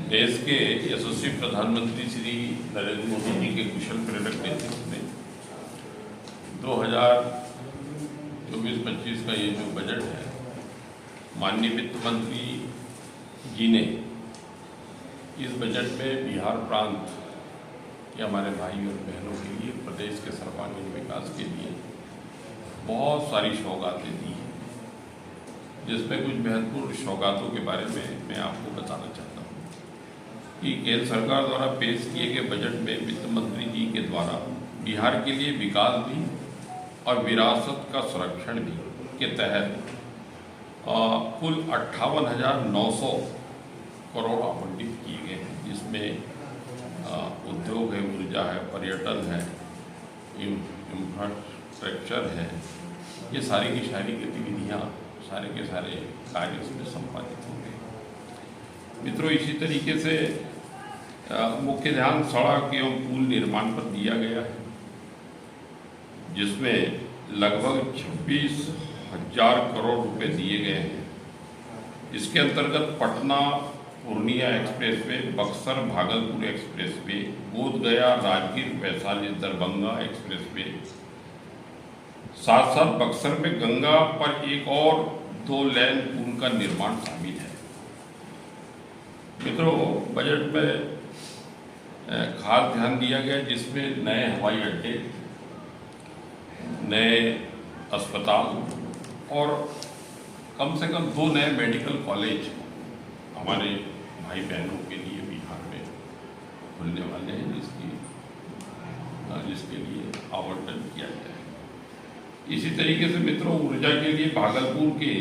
देश के यशस्वी प्रधानमंत्री श्री नरेंद्र मोदी जी के कुशल प्रेरक नेतृत्व में 2024-25 का ये जो बजट है, माननीय वित्त मंत्री जी ने इस बजट में बिहार प्रांत के हमारे भाई और बहनों के लिए, प्रदेश के सर्वांगीण विकास के लिए बहुत सारी सौगातें दी हैं, जिसमें कुछ महत्वपूर्ण सौगातों के बारे में मैं आपको बताना चाहता हूँ कि केंद्र सरकार द्वारा पेश किए गए बजट में वित्त मंत्री जी के द्वारा बिहार के लिए विकास भी और विरासत का संरक्षण भी के तहत कुल 58,900 करोड़ आवंटित किए गए हैं, जिसमें उद्योग है, ऊर्जा है, पर्यटन है, इंफ्रास्ट्रक्चर है, ये सारी की सारी गतिविधियाँ, सारे के सारे कार्य इसमें संपादित होंगे। मित्रों, इसी तरीके से मुख्य ध्यान सड़क एवं पुल निर्माण पर दिया गया है, जिसमें लगभग 26,000 करोड़ रुपए दिए गए हैं। इसके अंतर्गत Patna Purnia expressway, Buxar Bhagalpur expressway, Bodhgaya Rajgir Vaishali Darbhanga expressway, साथ साथ बक्सर में गंगा पर एक और 2 लेन पुल का निर्माण शामिल है। मित्रों, बजट में खास ध्यान दिया गया, जिसमें नए हवाई अड्डे, नए अस्पताल और कम से कम 2 नए मेडिकल कॉलेज हमारे भाई बहनों के लिए बिहार में खुलने वाले हैं, जिसके लिए आवंटन किया गया है। इसी तरीके से मित्रों, ऊर्जा के लिए भागलपुर के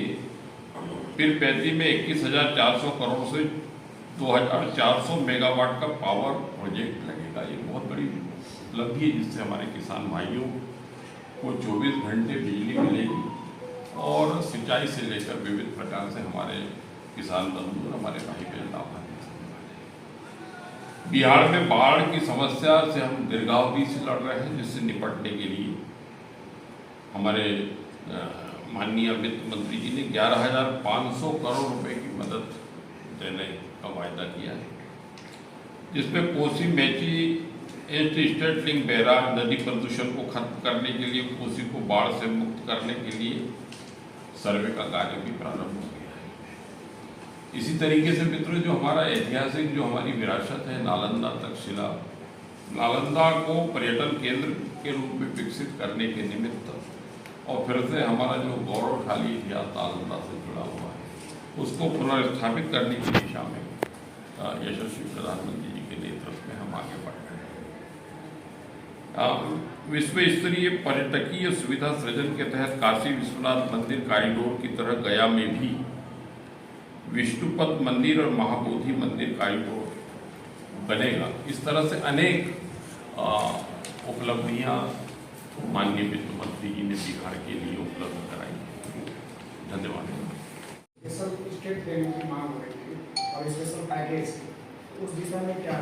पीरपैंती में 21,400 करोड़ से 2,400 मेगावाट का पावर प्रोजेक्ट लगेगा। ये बहुत बड़ी उपलब्धि है, जिससे हमारे किसान भाइयों को 24 घंटे बिजली मिलेगी और सिंचाई से लेकर विविध प्रकार से हमारे किसान बंधु और हमारे भाई बहन लाभान्वित होने वाले हैं। बिहार में बाढ़ की समस्या से हम दीर्घावधि से लड़ रहे हैं, जिससे निपटने के लिए हमारे माननीय वित्त मंत्री जी ने 11,500 करोड़ रुपए की मदद देने का वायदा किया है, जिसमें Kosi Mechi state link barrage नदी प्रदूषण को खत्म करने के लिए, कोसी को बाढ़ से मुक्त करने के लिए सर्वे का कार्य भी प्रारंभ हो गया है। इसी तरीके से मित्रों, जो हमारा ऐतिहासिक जो हमारी विरासत है, नालंदा तक्षशिला, नालंदा को पर्यटन केंद्र के रूप में विकसित करने के निमित्त और फिर से हमारा जो गौरवशाली इतिहास नालंदा से जुड़ा हुआ है, उसको पुनर्स्थापित करने की दिशा में यशस्वी प्रधानमंत्री जी के नेतृत्व में हम आगे बढ़ रहे हैं। विश्व स्तरीय पर्यटकीय सुविधा सृजन के तहत काशी विश्वनाथ मंदिर कॉरिडोर की तरह गया में भी विष्णुपद मंदिर और महाबोधि मंदिर कॉरिडोर बनेगा। इस तरह से अनेक उपलब्धियां माननीय वित्त मंत्री जी ने बिहार के लिए उपलब्ध कराई। धन्यवाद। स्टेट देने की मांग हो रही थी और स्पेशल पैकेज, उस दिशा में क्या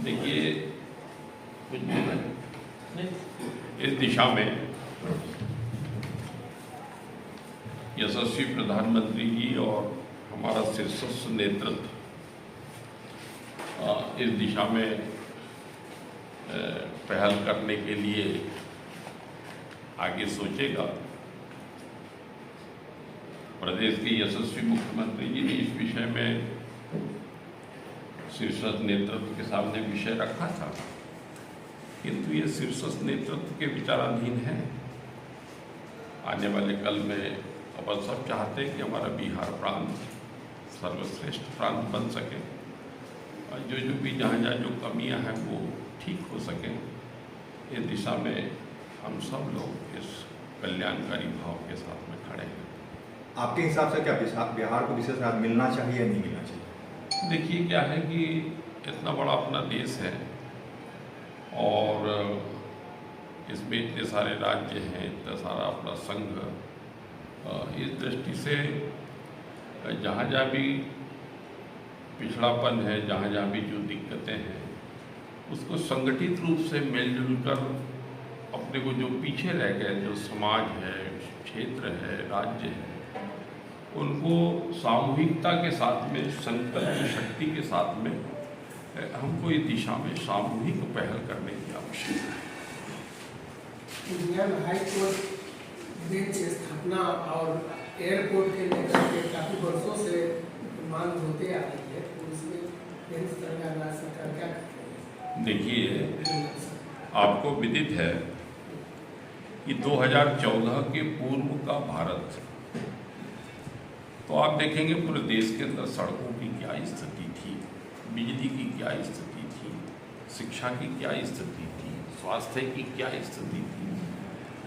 देखिए, इस दिशा में यशस्वी प्रधानमंत्री जी और हमारा शीर्षस्थ नेतृत्व इस दिशा में पहल करने के लिए आगे सोचेगा। प्रदेश के यशस्वी मुख्यमंत्री जी ने इस विषय में शीर्षस्थ नेतृत्व के सामने विषय रखा था, किंतु ये शीर्षस्थ नेतृत्व के विचाराधीन है। आने वाले कल में अपन सब चाहते हैं कि हमारा बिहार प्रांत सर्वश्रेष्ठ प्रांत बन सके और जो भी जहाँ जो कमियां हैं वो ठीक हो सकें। इस दिशा में हम सब लोग इस कल्याणकारी भाव के साथ में खड़े हैं। आपके हिसाब से क्या बिहार को विशेष लाभ मिलना चाहिए या नहीं मिलना चाहिए? देखिए, क्या है कि इतना बड़ा अपना देश है और इसमें इतने सारे राज्य हैं, इतना सारा अपना संघ, इस दृष्टि से जहाँ भी पिछड़ापन है, जहाँ भी जो दिक्कतें हैं, उसको संगठित रूप से मिलजुल कर अपने को जो पीछे रह गए, जो समाज है, क्षेत्र है, राज्य है, उनको सामूहिकता के साथ में, संकल्प शक्ति के साथ में हमको इस दिशा में सामूहिक पहल करने की आवश्यकता है। इंडियन हाई कोर्ट बेंच स्थापना और एयरपोर्ट के लेकर के काफी वर्षों से मांग होते आ रही है, तो इसमें केंद्र सरकार, राज्य सरकार क्या कर रही है? देखिए, आपको विदित है कि 2014 के पूर्व का भारत, तो आप देखेंगे पूरे देश के अंदर सड़कों की क्या स्थिति थी, बिजली की क्या स्थिति थी, शिक्षा की क्या स्थिति थी, स्वास्थ्य की क्या स्थिति थी,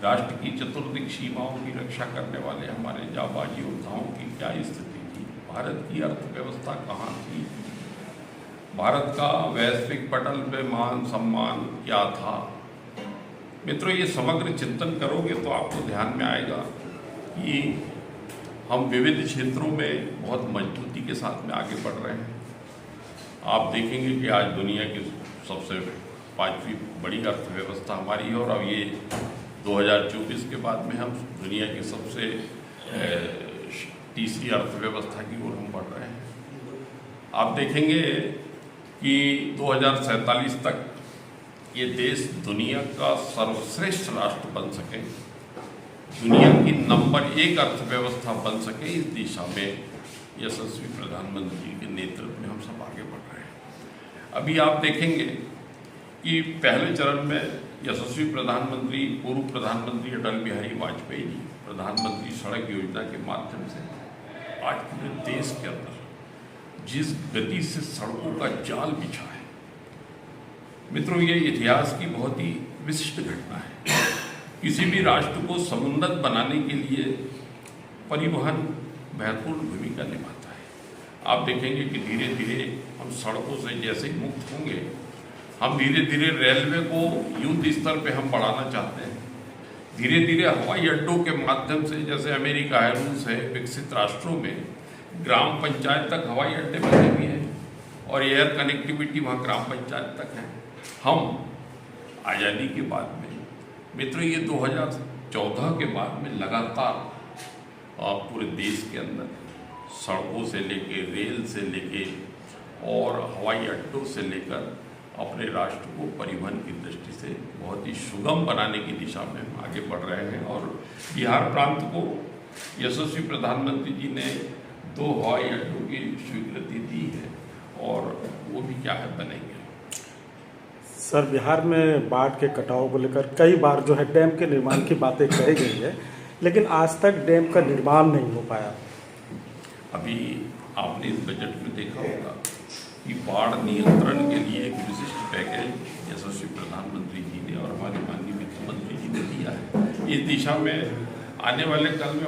राष्ट्र की चतुर्दिक सीमाओं की रक्षा करने वाले हमारे जाबाज योद्धाओं की क्या स्थिति थी, भारत की अर्थव्यवस्था कहाँ थी, भारत का वैश्विक पटल पे मान सम्मान क्या था। मित्रों, ये समग्र चिंतन करोगे तो आपको ध्यान में आएगा कि हम विविध क्षेत्रों में बहुत मजबूती के साथ में आगे बढ़ रहे हैं। आप देखेंगे कि आज दुनिया की सबसे 5वीं बड़ी अर्थव्यवस्था हमारी है, और अब ये 2024 के बाद में हम दुनिया की सबसे तीसरी अर्थव्यवस्था की ओर हम बढ़ रहे हैं। आप देखेंगे कि 2047 तक ये देश दुनिया का सर्वश्रेष्ठ राष्ट्र बन सके, दुनिया की नंबर 1 अर्थव्यवस्था बन सके, इस दिशा में यशस्वी प्रधानमंत्री के नेतृत्व में हम सब आगे बढ़ रहे हैं। अभी आप देखेंगे कि पहले चरण में यशस्वी प्रधानमंत्री, पूर्व प्रधानमंत्री अटल बिहारी वाजपेयी जी प्रधानमंत्री सड़क योजना के माध्यम से आज पूरे देश के अंदर जिस गति से सड़कों का जाल बिछा है, मित्रों, ये इतिहास की बहुत ही विशिष्ट घटना है। किसी भी राष्ट्र को समुन्नत बनाने के लिए परिवहन महत्वपूर्ण भूमिका निभाता है। आप देखेंगे कि धीरे धीरे हम सड़कों से जैसे ही मुक्त होंगे, हम धीरे धीरे रेलवे को युद्ध स्तर पे हम बढ़ाना चाहते हैं। धीरे धीरे हवाई अड्डों के माध्यम से, जैसे अमेरिका है, रूस है, विकसित राष्ट्रों में ग्राम पंचायत तक हवाई अड्डे बने हुए हैं और एयर कनेक्टिविटी वहाँ ग्राम पंचायत तक है। हम आज़ादी के बाद में, मित्रों, ये 2014 के बाद में लगातार पूरे देश के अंदर सड़कों से लेके, रेल से लेके और हवाई अड्डों से लेकर अपने राष्ट्र को परिवहन की दृष्टि से बहुत ही सुगम बनाने की दिशा में हम आगे बढ़ रहे हैं। और बिहार प्रांत को यशस्वी प्रधानमंत्री जी ने 2 हवाई अड्डों की स्वीकृति दी है और वो भी क्या है, बनेंगे। सर, बिहार में बाढ़ के कटाव को लेकर कई बार जो है डैम के निर्माण की बातें कही गई है, लेकिन आज तक डैम का निर्माण नहीं हो पाया। अभी आपने इस बजट में देखा होगा कि बाढ़ नियंत्रण के लिए एक विशिष्ट पैकेज यशस्वी प्रधानमंत्री जी ने और हमारे माननीय मुख्यमंत्री जी ने दिया है। इस दिशा में आने वाले कल में